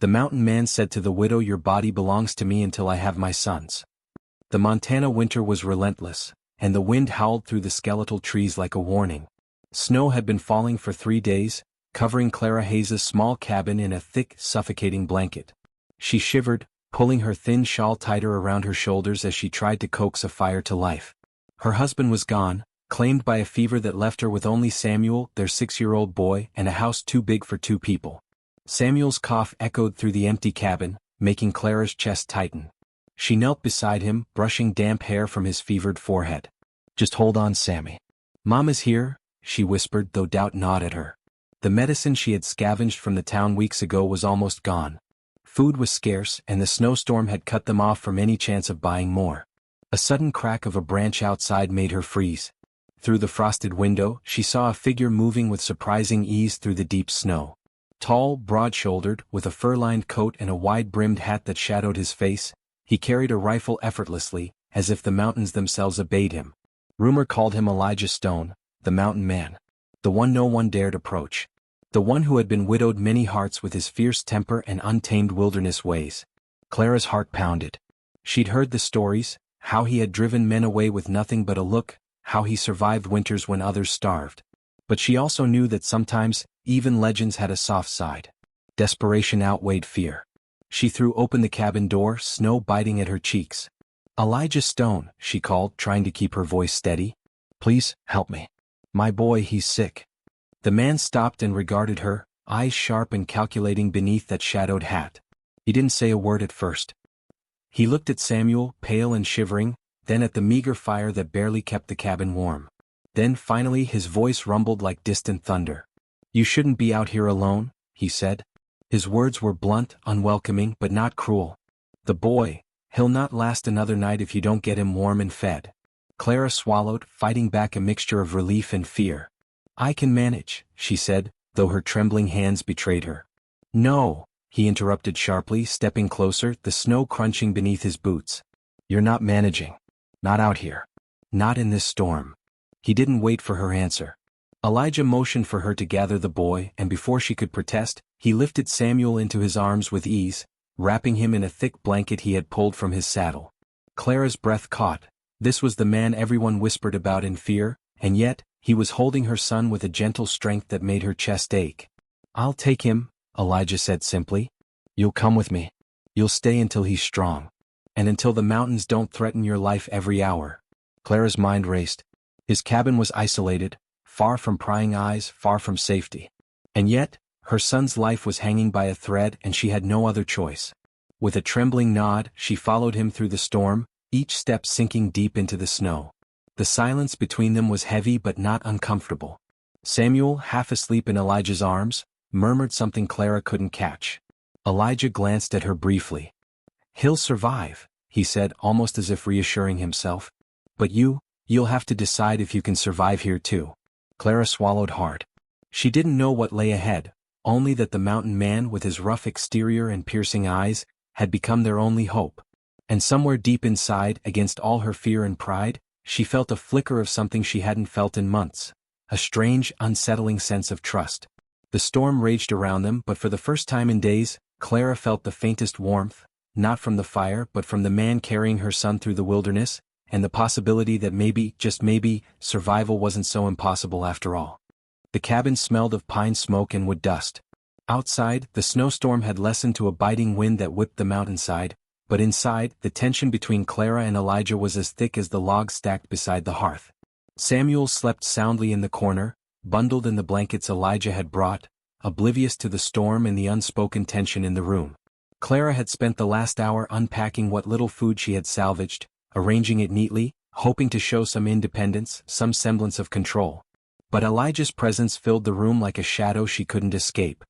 The mountain man said to the widow, "Your body belongs to me until I have my sons." The Montana winter was relentless, and the wind howled through the skeletal trees like a warning. Snow had been falling for 3 days, covering Clara Hayes' small cabin in a thick, suffocating blanket. She shivered, pulling her thin shawl tighter around her shoulders as she tried to coax a fire to life. Her husband was gone, claimed by a fever that left her with only Samuel, their 6-year-old boy, and a house too big for 2 people. Samuel's cough echoed through the empty cabin, making Clara's chest tighten. She knelt beside him, brushing damp hair from his fevered forehead. "Just hold on, Sammy. Mom is here," she whispered, though doubt gnawed at her. The medicine she had scavenged from the town weeks ago was almost gone. Food was scarce, and the snowstorm had cut them off from any chance of buying more. A sudden crack of a branch outside made her freeze. Through the frosted window, she saw a figure moving with surprising ease through the deep snow. Tall, broad-shouldered, with a fur-lined coat and a wide-brimmed hat that shadowed his face, he carried a rifle effortlessly, as if the mountains themselves obeyed him. Rumor called him Elijah Stone, the mountain man. The one no one dared approach. The one who had been widowed many hearts with his fierce temper and untamed wilderness ways. Clara's heart pounded. She'd heard the stories, how he had driven men away with nothing but a look, how he survived winters when others starved. But she also knew that sometimes, even legends had a soft side. Desperation outweighed fear. She threw open the cabin door, snow biting at her cheeks. "Elijah Stone," she called, trying to keep her voice steady. "Please, help me. My boy, he's sick." The man stopped and regarded her, eyes sharp and calculating beneath that shadowed hat. He didn't say a word at first. He looked at Samuel, pale and shivering, then at the meager fire that barely kept the cabin warm. Then finally his voice rumbled like distant thunder. "You shouldn't be out here alone," he said. His words were blunt, unwelcoming, but not cruel. "The boy, he'll not last another night if you don't get him warm and fed." Clara swallowed, fighting back a mixture of relief and fear. "I can manage," she said, though her trembling hands betrayed her. "No," he interrupted sharply, stepping closer, the snow crunching beneath his boots. "You're not managing. Not out here. Not in this storm." He didn't wait for her answer. Elijah motioned for her to gather the boy, and before she could protest, he lifted Samuel into his arms with ease, wrapping him in a thick blanket he had pulled from his saddle. Clara's breath caught. This was the man everyone whispered about in fear, and yet, he was holding her son with a gentle strength that made her chest ache. "I'll take him," Elijah said simply. "You'll come with me. You'll stay until he's strong. And until the mountains don't threaten your life every hour." Clara's mind raced. His cabin was isolated, far from prying eyes, far from safety. And yet, her son's life was hanging by a thread and she had no other choice. With a trembling nod, she followed him through the storm, each step sinking deep into the snow. The silence between them was heavy but not uncomfortable. Samuel, half asleep in Elijah's arms, murmured something Clara couldn't catch. Elijah glanced at her briefly. "He'll survive," he said, almost as if reassuring himself. "But you'll have to decide if you can survive here too." Clara swallowed hard. She didn't know what lay ahead, only that the mountain man with his rough exterior and piercing eyes had become their only hope. And somewhere deep inside, against all her fear and pride, she felt a flicker of something she hadn't felt in months, a strange, unsettling sense of trust. The storm raged around them, but for the first time in days, Clara felt the faintest warmth, not from the fire but from the man carrying her son through the wilderness, and the possibility that maybe, just maybe, survival wasn't so impossible after all. The cabin smelled of pine smoke and wood dust. Outside, the snowstorm had lessened to a biting wind that whipped the mountainside, but inside, the tension between Clara and Elijah was as thick as the logs stacked beside the hearth. Samuel slept soundly in the corner, bundled in the blankets Elijah had brought, oblivious to the storm and the unspoken tension in the room. Clara had spent the last hour unpacking what little food she had salvaged, arranging it neatly, hoping to show some independence, some semblance of control. But Elijah's presence filled the room like a shadow she couldn't escape.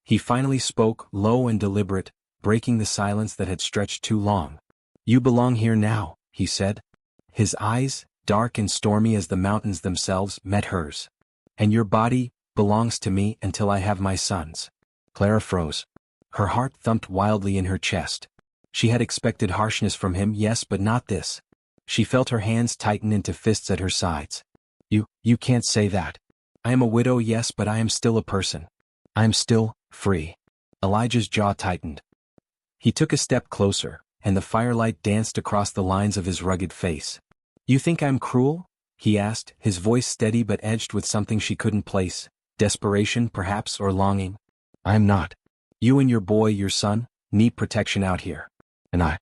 He finally spoke, low and deliberate, breaking the silence that had stretched too long. "You belong here now," he said. His eyes, dark and stormy as the mountains themselves, met hers. "And your body belongs to me until I have my sons." Clara froze. Her heart thumped wildly in her chest. She had expected harshness from him, yes, but not this. She felt her hands tighten into fists at her sides. You can't say that. I am a widow, yes, but I am still a person. I am still free." Elijah's jaw tightened. He took a step closer, and the firelight danced across the lines of his rugged face. "You think I'm cruel?" he asked, his voice steady but edged with something she couldn't place, desperation perhaps or longing. "I'm not. You and your boy, your son, need protection out here. And I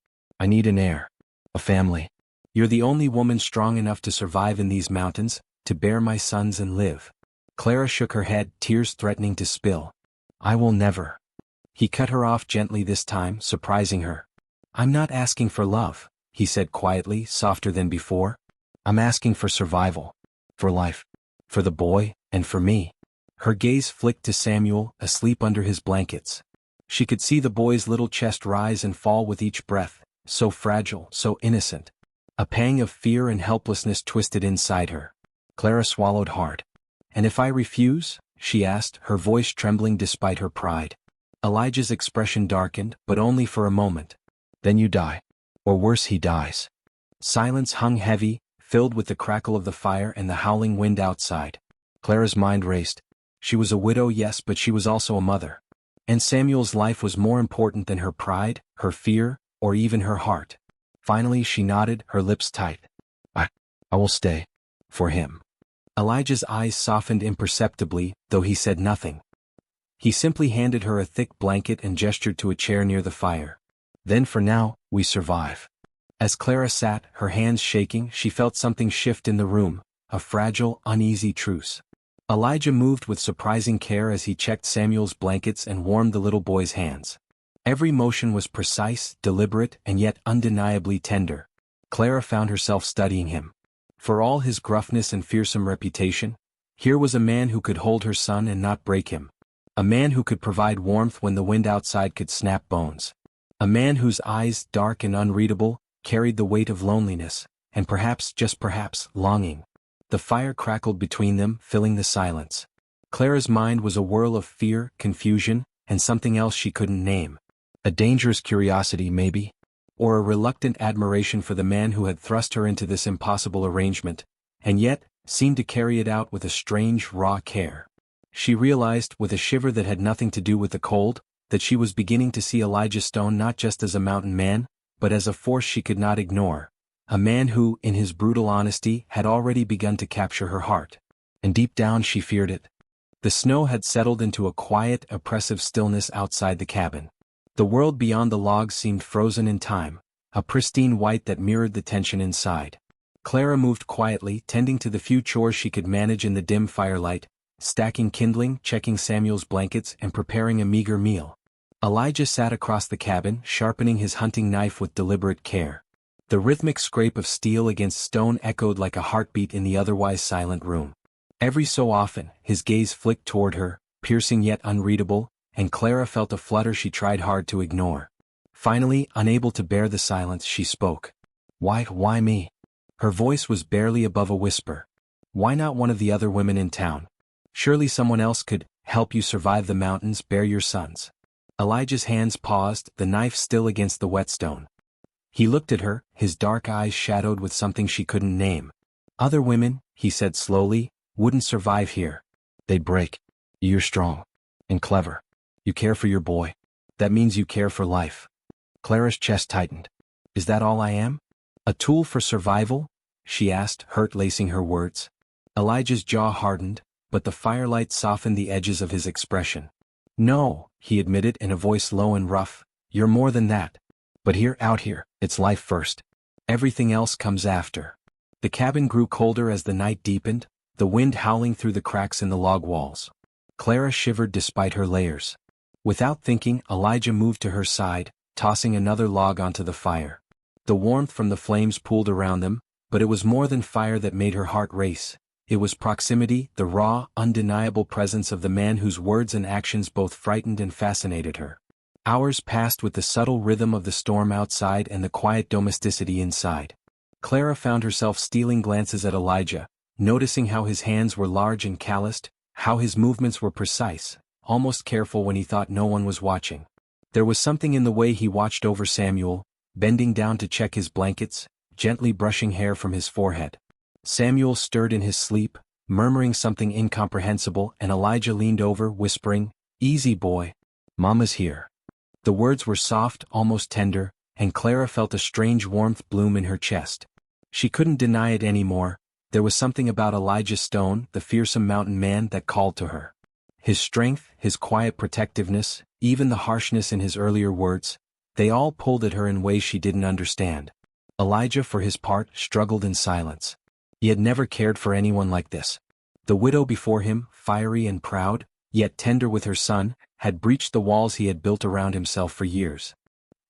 need an heir. A family. You're the only woman strong enough to survive in these mountains, to bear my sons and live." Clara shook her head, tears threatening to spill. "I will never." He cut her off gently this time, surprising her. "I'm not asking for love," he said quietly, softer than before. "I'm asking for survival. For life. For the boy, and for me." Her gaze flicked to Samuel, asleep under his blankets. She could see the boy's little chest rise and fall with each breath, so fragile, so innocent. A pang of fear and helplessness twisted inside her. Clara swallowed hard. "And if I refuse?" she asked, her voice trembling despite her pride. Elijah's expression darkened, but only for a moment. "Then you die. Or worse, he dies." Silence hung heavy, filled with the crackle of the fire and the howling wind outside. Clara's mind raced. She was a widow, yes, but she was also a mother. And Samuel's life was more important than her pride, her fear, or even her heart. Finally she nodded, her lips tight. I will stay. For him." Elijah's eyes softened imperceptibly, though he said nothing. He simply handed her a thick blanket and gestured to a chair near the fire. "Then for now, we survive." As Clara sat, her hands shaking, she felt something shift in the room, a fragile, uneasy truce. Elijah moved with surprising care as he checked Samuel's blankets and warmed the little boy's hands. Every motion was precise, deliberate, and yet undeniably tender. Clara found herself studying him. For all his gruffness and fearsome reputation, here was a man who could hold her son and not break him. A man who could provide warmth when the wind outside could snap bones. A man whose eyes, dark and unreadable, carried the weight of loneliness, and perhaps, just perhaps, longing. The fire crackled between them, filling the silence. Clara's mind was a whirl of fear, confusion, and something else she couldn't name. A dangerous curiosity, maybe? Or a reluctant admiration for the man who had thrust her into this impossible arrangement, and yet, seemed to carry it out with a strange, raw care. She realized, with a shiver that had nothing to do with the cold, that she was beginning to see Elijah Stone not just as a mountain man, but as a force she could not ignore. A man who, in his brutal honesty, had already begun to capture her heart. And deep down she feared it. The snow had settled into a quiet, oppressive stillness outside the cabin. The world beyond the logs seemed frozen in time, a pristine white that mirrored the tension inside. Clara moved quietly, tending to the few chores she could manage in the dim firelight, stacking kindling, checking Samuel's blankets, and preparing a meager meal. Elijah sat across the cabin, sharpening his hunting knife with deliberate care. The rhythmic scrape of steel against stone echoed like a heartbeat in the otherwise silent room. Every so often, his gaze flicked toward her, piercing yet unreadable, and Clara felt a flutter she tried hard to ignore. Finally, unable to bear the silence, she spoke. Why me?" Her voice was barely above a whisper. "Why not one of the other women in town? Surely someone else could help you survive the mountains, bear your sons." Elijah's hands paused, the knife still against the whetstone. He looked at her, his dark eyes shadowed with something she couldn't name. "Other women," he said slowly, "wouldn't survive here. They'd break. You're strong. And clever. You care for your boy. That means you care for life." Clara's chest tightened. "Is that all I am? A tool for survival?" she asked, hurt lacing her words. Elijah's jaw hardened, but the firelight softened the edges of his expression. "No," he admitted in a voice low and rough, "you're more than that. But out here, it's life first. Everything else comes after." The cabin grew colder as the night deepened, the wind howling through the cracks in the log walls. Clara shivered despite her layers. Without thinking, Elijah moved to her side, tossing another log onto the fire. The warmth from the flames pooled around them, but it was more than fire that made her heart race. It was proximity, the raw, undeniable presence of the man whose words and actions both frightened and fascinated her. Hours passed with the subtle rhythm of the storm outside and the quiet domesticity inside. Clara found herself stealing glances at Elijah, noticing how his hands were large and calloused, how his movements were precise, almost careful when he thought no one was watching. There was something in the way he watched over Samuel, bending down to check his blankets, gently brushing hair from his forehead. Samuel stirred in his sleep, murmuring something incomprehensible, and Elijah leaned over, whispering, "Easy boy." Mama's here. The words were soft, almost tender, and Clara felt a strange warmth bloom in her chest. She couldn't deny it anymore. There was something about Elijah Stone, the fearsome mountain man, that called to her. His strength, his quiet protectiveness, even the harshness in his earlier words, they all pulled at her in ways she didn't understand. Elijah, for his part, struggled in silence. He had never cared for anyone like this. The widow before him, fiery and proud, yet tender with her son, had breached the walls he had built around himself for years.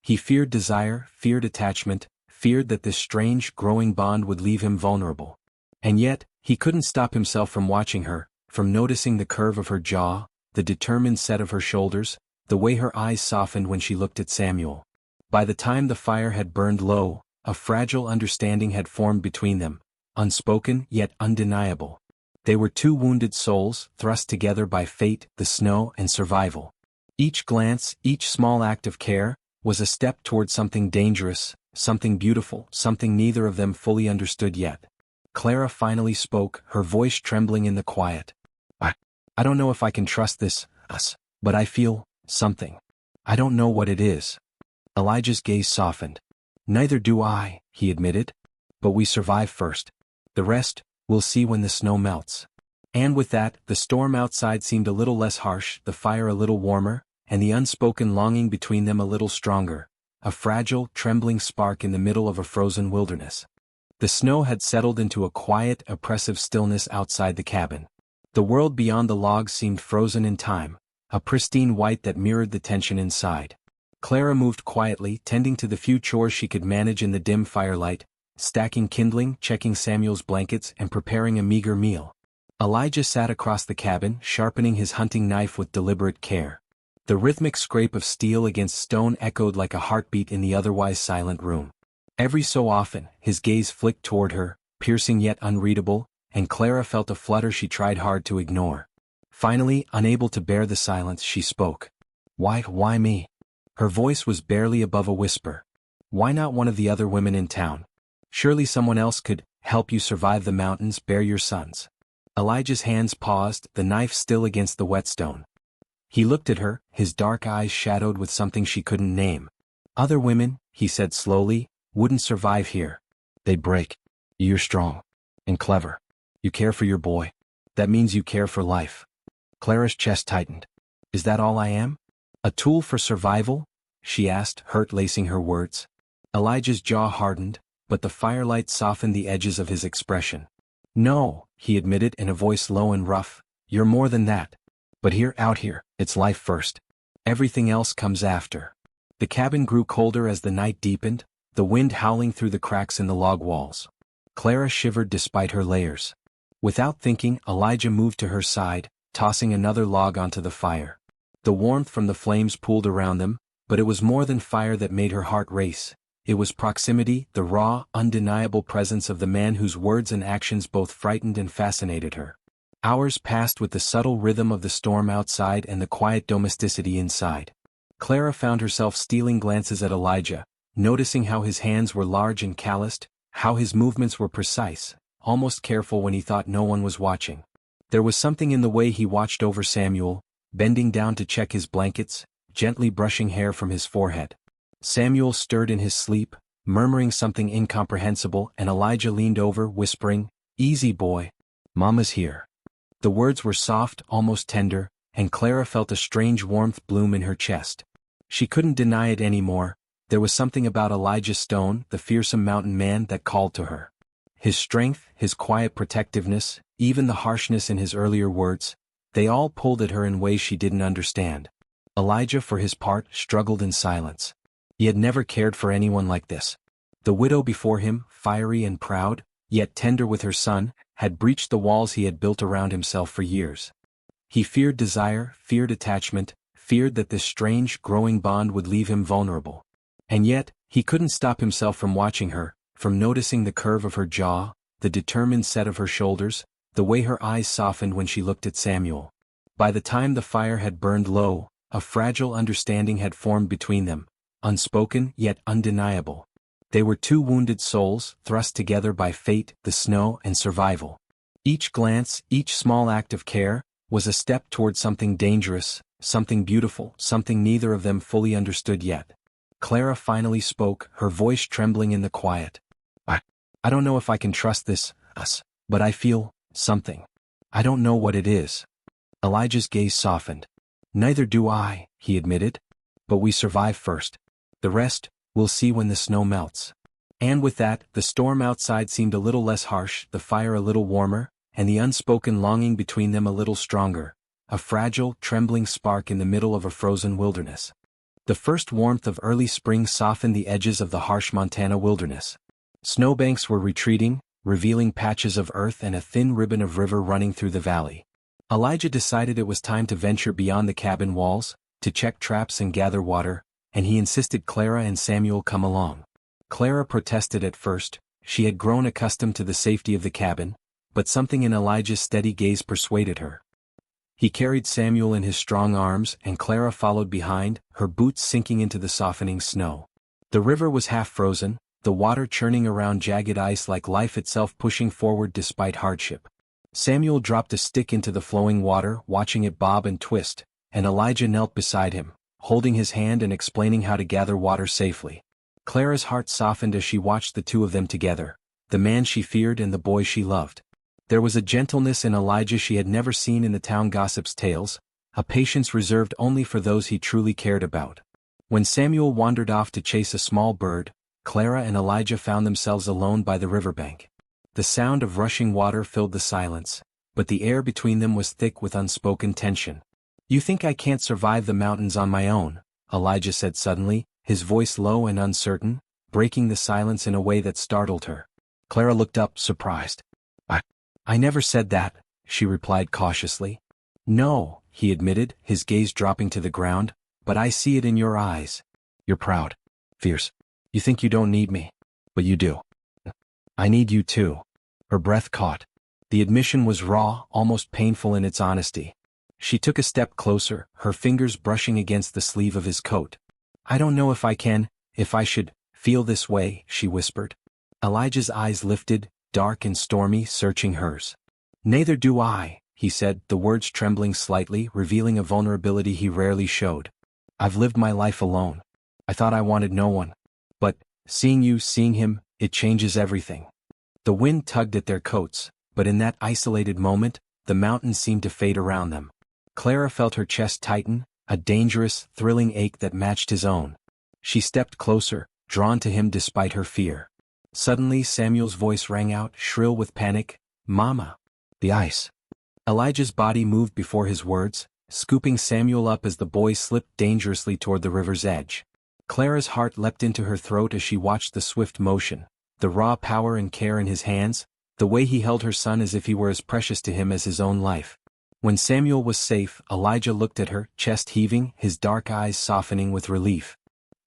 He feared desire, feared attachment, feared that this strange, growing bond would leave him vulnerable. And yet, he couldn't stop himself from watching her, from noticing the curve of her jaw, the determined set of her shoulders, the way her eyes softened when she looked at Samuel. By the time the fire had burned low, a fragile understanding had formed between them, unspoken yet undeniable. They were two wounded souls, thrust together by fate, the snow, and survival. Each glance, each small act of care, was a step toward something dangerous, something beautiful, something neither of them fully understood yet. Clara finally spoke, her voice trembling in the quiet. I don't know if I can trust us, but I feel something. I don't know what it is. Elijah's gaze softened. Neither do I, he admitted. But we survive first. The rest, we'll see when the snow melts. And with that, the storm outside seemed a little less harsh, the fire a little warmer, and the unspoken longing between them a little stronger, a fragile, trembling spark in the middle of a frozen wilderness. The snow had settled into a quiet, oppressive stillness outside the cabin. The world beyond the logs seemed frozen in time, a pristine white that mirrored the tension inside. Clara moved quietly, tending to the few chores she could manage in the dim firelight, stacking kindling, checking Samuel's blankets, and preparing a meager meal. Elijah sat across the cabin, sharpening his hunting knife with deliberate care. The rhythmic scrape of steel against stone echoed like a heartbeat in the otherwise silent room. Every so often, his gaze flicked toward her, piercing yet unreadable, and Clara felt a flutter she tried hard to ignore. Finally, unable to bear the silence, she spoke. Why me? Her voice was barely above a whisper. Why not one of the other women in town? Surely someone else could help you survive the mountains, bear your sons. Elijah's hands paused, the knife still against the whetstone. He looked at her, his dark eyes shadowed with something she couldn't name. Other women, he said slowly, wouldn't survive here. They'd break. You're strong. And clever. You care for your boy. That means you care for life. Clara's chest tightened. Is that all I am? A tool for survival? She asked, hurt lacing her words. Elijah's jaw hardened, but the firelight softened the edges of his expression. No, he admitted in a voice low and rough, you're more than that. But out here, it's life first. Everything else comes after. The cabin grew colder as the night deepened, the wind howling through the cracks in the log walls. Clara shivered despite her layers. Without thinking, Elijah moved to her side, tossing another log onto the fire. The warmth from the flames pooled around them, but it was more than fire that made her heart race. It was proximity, the raw, undeniable presence of the man whose words and actions both frightened and fascinated her. Hours passed with the subtle rhythm of the storm outside and the quiet domesticity inside. Clara found herself stealing glances at Elijah, noticing how his hands were large and calloused, how his movements were precise, almost careful when he thought no one was watching. There was something in the way he watched over Samuel, bending down to check his blankets, gently brushing hair from his forehead. Samuel stirred in his sleep, murmuring something incomprehensible, and Elijah leaned over, whispering, "Easy boy. Mama's here." The words were soft, almost tender, and Clara felt a strange warmth bloom in her chest. She couldn't deny it anymore. There was something about Elijah Stone, the fearsome mountain man, that called to her. His strength, his quiet protectiveness, even the harshness in his earlier words, they all pulled at her in ways she didn't understand. Elijah, for his part, struggled in silence. He had never cared for anyone like this. The widow before him, fiery and proud, yet tender with her son, had breached the walls he had built around himself for years. He feared desire, feared attachment, feared that this strange, growing bond would leave him vulnerable. And yet, he couldn't stop himself from watching her, from noticing the curve of her jaw, the determined set of her shoulders, the way her eyes softened when she looked at Samuel. By the time the fire had burned low, a fragile understanding had formed between them, unspoken yet undeniable. They were two wounded souls, thrust together by fate, the snow, and survival. Each glance, each small act of care, was a step toward something dangerous, something beautiful, something neither of them fully understood yet. Clara finally spoke, her voice trembling in the quiet. I don't know if I can trust us, but I feel something. I don't know what it is. Elijah's gaze softened. Neither do I, he admitted. But we survive first. The rest, we'll see when the snow melts. And with that, the storm outside seemed a little less harsh, the fire a little warmer, and the unspoken longing between them a little stronger, a fragile, trembling spark in the middle of a frozen wilderness. The first warmth of early spring softened the edges of the harsh Montana wilderness. Snowbanks were retreating, revealing patches of earth and a thin ribbon of river running through the valley. Elijah decided it was time to venture beyond the cabin walls, to check traps and gather water, and he insisted Clara and Samuel come along. Clara protested at first. She had grown accustomed to the safety of the cabin, but something in Elijah's steady gaze persuaded her. He carried Samuel in his strong arms, and Clara followed behind, her boots sinking into the softening snow. The river was half frozen, the water churning around jagged ice like life itself pushing forward despite hardship. Samuel dropped a stick into the flowing water, watching it bob and twist, and Elijah knelt beside him, holding his hand and explaining how to gather water safely. Clara's heart softened as she watched the two of them together, the man she feared and the boy she loved. There was a gentleness in Elijah she had never seen in the town gossip's tales, a patience reserved only for those he truly cared about. When Samuel wandered off to chase a small bird, Clara and Elijah found themselves alone by the riverbank. The sound of rushing water filled the silence, but the air between them was thick with unspoken tension. "You think I can't survive the mountains on my own?" Elijah said suddenly, his voice low and uncertain, breaking the silence in a way that startled her. Clara looked up, surprised. I never said that," she replied cautiously. "No," he admitted, his gaze dropping to the ground, "but I see it in your eyes. You're proud. Fierce. You think you don't need me. But you do. I need you too." Her breath caught. The admission was raw, almost painful in its honesty. She took a step closer, her fingers brushing against the sleeve of his coat. "I don't know if I should, feel this way," she whispered. Elijah's eyes lifted, dark and stormy, searching hers. "Neither do I," he said, the words trembling slightly, revealing a vulnerability he rarely showed. "I've lived my life alone. I thought I wanted no one. But, seeing him, it changes everything." The wind tugged at their coats, but in that isolated moment, the mountains seemed to fade around them. Clara felt her chest tighten, a dangerous, thrilling ache that matched his own. She stepped closer, drawn to him despite her fear. Suddenly Samuel's voice rang out, shrill with panic, "Mama!" The ice. Elijah's body moved before his words, scooping Samuel up as the boy slipped dangerously toward the river's edge. Clara's heart leapt into her throat as she watched the swift motion, the raw power and care in his hands, the way he held her son as if he were as precious to him as his own life. When Samuel was safe, Elijah looked at her, chest heaving, his dark eyes softening with relief.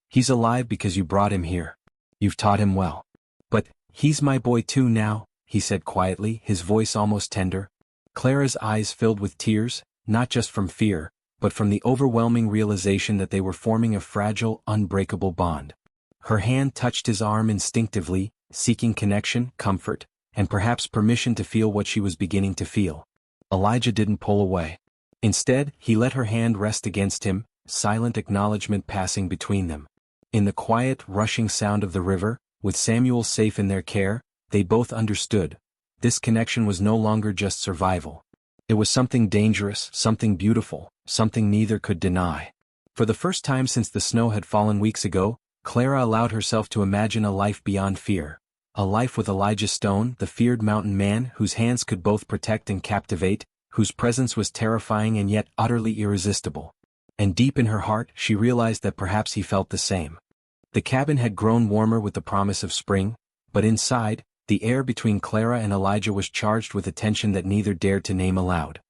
"He's alive because you brought him here. You've taught him well. But, he's my boy too now," he said quietly, his voice almost tender. Clara's eyes filled with tears, not just from fear, but from the overwhelming realization that they were forming a fragile, unbreakable bond. Her hand touched his arm instinctively, seeking connection, comfort, and perhaps permission to feel what she was beginning to feel. Elijah didn't pull away. Instead, he let her hand rest against him, silent acknowledgement passing between them. In the quiet, rushing sound of the river, with Samuel safe in their care, they both understood. This connection was no longer just survival. It was something dangerous, something beautiful, something neither could deny. For the first time since the snow had fallen weeks ago, Clara allowed herself to imagine a life beyond fear. A life with Elijah Stone, the feared mountain man whose hands could both protect and captivate, whose presence was terrifying and yet utterly irresistible. And deep in her heart, she realized that perhaps he felt the same. The cabin had grown warmer with the promise of spring, but inside, the air between Clara and Elijah was charged with a tension that neither dared to name aloud.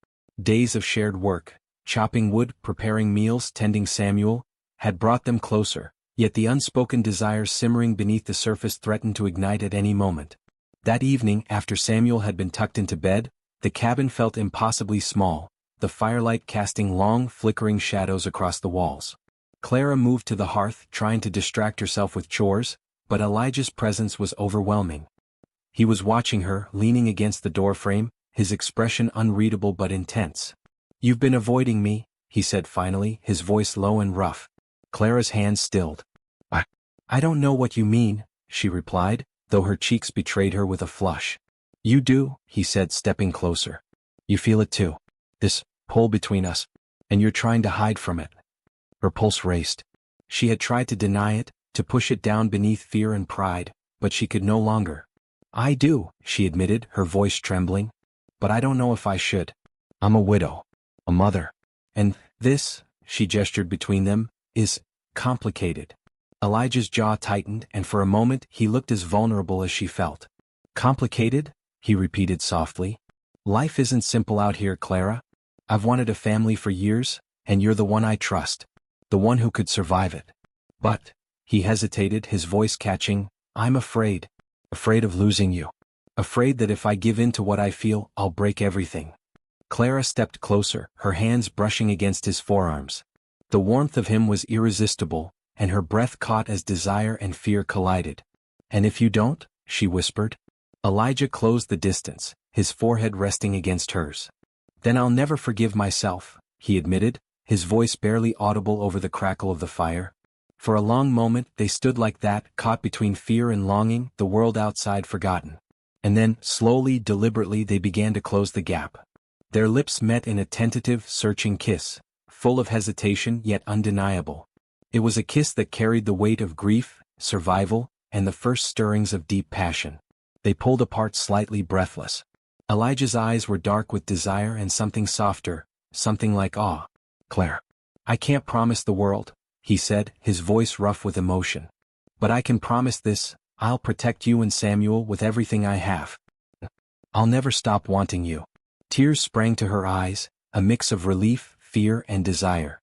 Days of shared work, chopping wood, preparing meals, tending Samuel, had brought them closer, yet the unspoken desires simmering beneath the surface threatened to ignite at any moment. That evening, after Samuel had been tucked into bed, the cabin felt impossibly small, the firelight casting long, flickering shadows across the walls. Clara moved to the hearth, trying to distract herself with chores, but Elijah's presence was overwhelming. He was watching her, leaning against the doorframe, his expression unreadable but intense. "You've been avoiding me," he said finally, his voice low and rough. Clara's hands stilled. I don't know what you mean, she replied, though her cheeks betrayed her with a flush. You do, he said, stepping closer. You feel it too. This pull between us. And you're trying to hide from it. Her pulse raced. She had tried to deny it, to push it down beneath fear and pride, but she could no longer. I do, she admitted, her voice trembling. But I don't know if I should. I'm a widow. A mother. And this, she gestured between them, is complicated. Elijah's jaw tightened, and for a moment he looked as vulnerable as she felt. Complicated? He repeated softly. Life isn't simple out here, Clara. I've wanted a family for years, and you're the one I trust. The one who could survive it. But, he hesitated, his voice catching, I'm afraid. Afraid of losing you. Afraid that if I give in to what I feel, I'll break everything. Clara stepped closer, her hands brushing against his forearms. The warmth of him was irresistible, and her breath caught as desire and fear collided. And if you don't? She whispered. Elijah closed the distance, his forehead resting against hers. Then I'll never forgive myself, he admitted, his voice barely audible over the crackle of the fire. For a long moment they stood like that, caught between fear and longing, the world outside forgotten. And then, slowly, deliberately, they began to close the gap. Their lips met in a tentative, searching kiss, full of hesitation yet undeniable. It was a kiss that carried the weight of grief, survival, and the first stirrings of deep passion. They pulled apart slightly, breathless. Elijah's eyes were dark with desire and something softer, something like awe. Claire. I can't promise the world, he said, his voice rough with emotion. But I can promise this, I'll protect you and Samuel with everything I have. I'll never stop wanting you. Tears sprang to her eyes, a mix of relief, fear, and desire.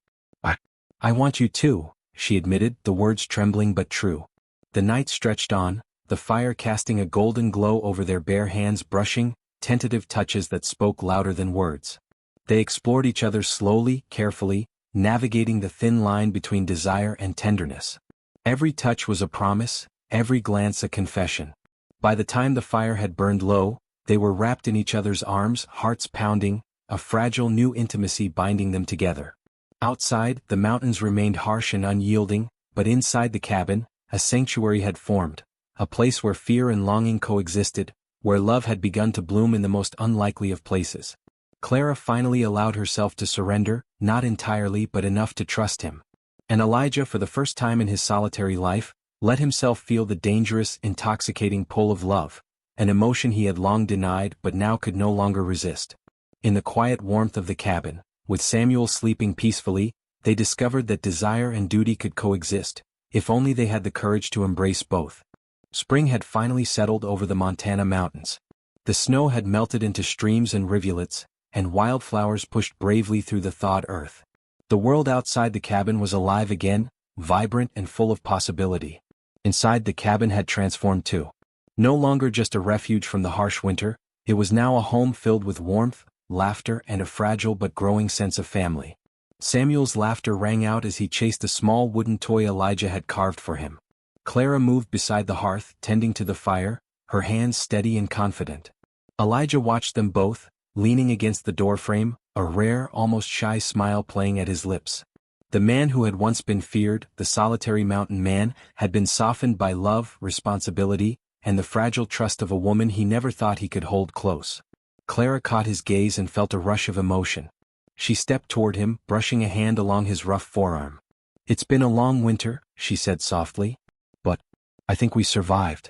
I want you too, she admitted, the words trembling but true. The night stretched on, the fire casting a golden glow over their bare hands, brushing, tentative touches that spoke louder than words. They explored each other slowly, carefully, navigating the thin line between desire and tenderness. Every touch was a promise, every glance a confession. By the time the fire had burned low, they were wrapped in each other's arms, hearts pounding, a fragile new intimacy binding them together. Outside, the mountains remained harsh and unyielding, but inside the cabin, a sanctuary had formed, a place where fear and longing coexisted, where love had begun to bloom in the most unlikely of places. Clara finally allowed herself to surrender, not entirely but enough to trust him. And Elijah, for the first time in his solitary life, let himself feel the dangerous, intoxicating pull of love, an emotion he had long denied but now could no longer resist. In the quiet warmth of the cabin, with Samuel sleeping peacefully, they discovered that desire and duty could coexist, if only they had the courage to embrace both. Spring had finally settled over the Montana mountains. The snow had melted into streams and rivulets, and wildflowers pushed bravely through the thawed earth. The world outside the cabin was alive again, vibrant and full of possibility. Inside, the cabin had transformed too. No longer just a refuge from the harsh winter, it was now a home filled with warmth, laughter, and a fragile but growing sense of family. Samuel's laughter rang out as he chased a small wooden toy Elijah had carved for him. Clara moved beside the hearth, tending to the fire, her hands steady and confident. Elijah watched them both, leaning against the doorframe, a rare, almost shy smile playing at his lips. The man who had once been feared, the solitary mountain man, had been softened by love, responsibility, and the fragile trust of a woman he never thought he could hold close. Clara caught his gaze and felt a rush of emotion. She stepped toward him, brushing a hand along his rough forearm. It's been a long winter, she said softly. But I think we survived.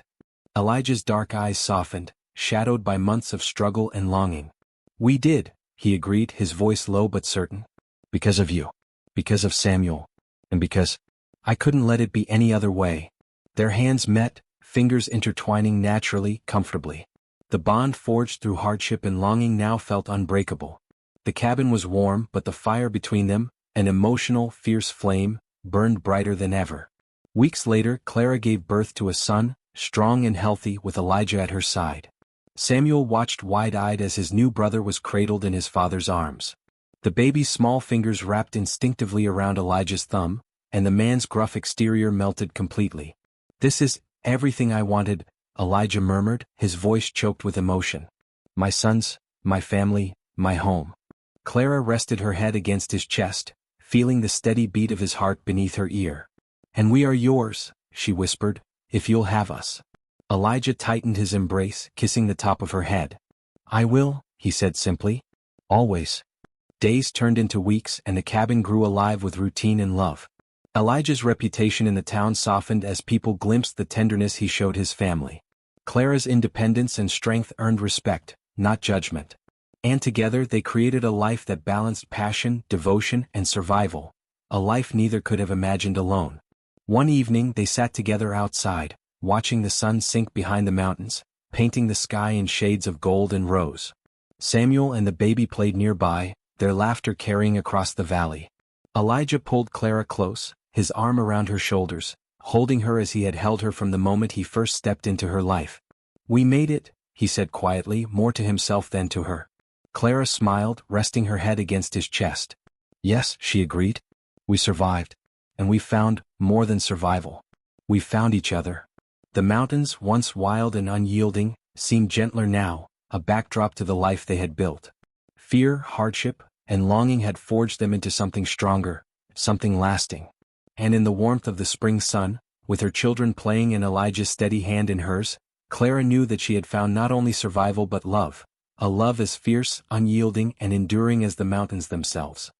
Elijah's dark eyes softened, shadowed by months of struggle and longing. We did, he agreed, his voice low but certain. Because of you. Because of Samuel. And because I couldn't let it be any other way. Their hands met, fingers intertwining naturally, comfortably. The bond forged through hardship and longing now felt unbreakable. The cabin was warm, but the fire between them, an emotional, fierce flame, burned brighter than ever. Weeks later, Clara gave birth to a son, strong and healthy, with Elijah at her side. Samuel watched wide-eyed as his new brother was cradled in his father's arms. The baby's small fingers wrapped instinctively around Elijah's thumb, and the man's gruff exterior melted completely. This is everything I wanted, Elijah murmured, his voice choked with emotion. My sons, my family, my home. Clara rested her head against his chest, feeling the steady beat of his heart beneath her ear. "And we are yours," she whispered, "if you'll have us." Elijah tightened his embrace, kissing the top of her head. "I will," he said simply. "Always." Days turned into weeks and the cabin grew alive with routine and love. Elijah's reputation in the town softened as people glimpsed the tenderness he showed his family. Clara's independence and strength earned respect, not judgment. And together they created a life that balanced passion, devotion, and survival, a life neither could have imagined alone. One evening they sat together outside, watching the sun sink behind the mountains, painting the sky in shades of gold and rose. Samuel and the baby played nearby, their laughter carrying across the valley. Elijah pulled Clara close, his arm around her shoulders, holding her as he had held her from the moment he first stepped into her life. "We made it," he said quietly, more to himself than to her. Clara smiled, resting her head against his chest. "Yes," she agreed. "We survived. And we found, more than survival. We found each other." The mountains, once wild and unyielding, seemed gentler now, a backdrop to the life they had built. Fear, hardship, and longing had forged them into something stronger, something lasting. And in the warmth of the spring sun, with her children playing and Elijah's steady hand in hers, Clara knew that she had found not only survival but love, a love as fierce, unyielding, and enduring as the mountains themselves.